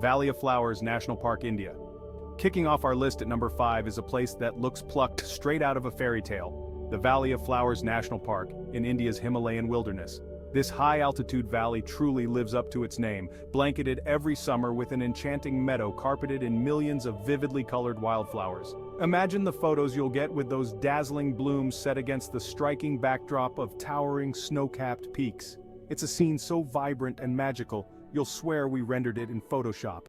Valley of Flowers National Park, India. Kicking off our list at number 5 is a place that looks plucked straight out of a fairy tale, the Valley of Flowers National Park in India's Himalayan wilderness. This high-altitude valley truly lives up to its name, blanketed every summer with an enchanting meadow carpeted in millions of vividly colored wildflowers. Imagine the photos you'll get with those dazzling blooms set against the striking backdrop of towering snow-capped peaks. It's a scene so vibrant and magical, you'll swear we rendered it in Photoshop.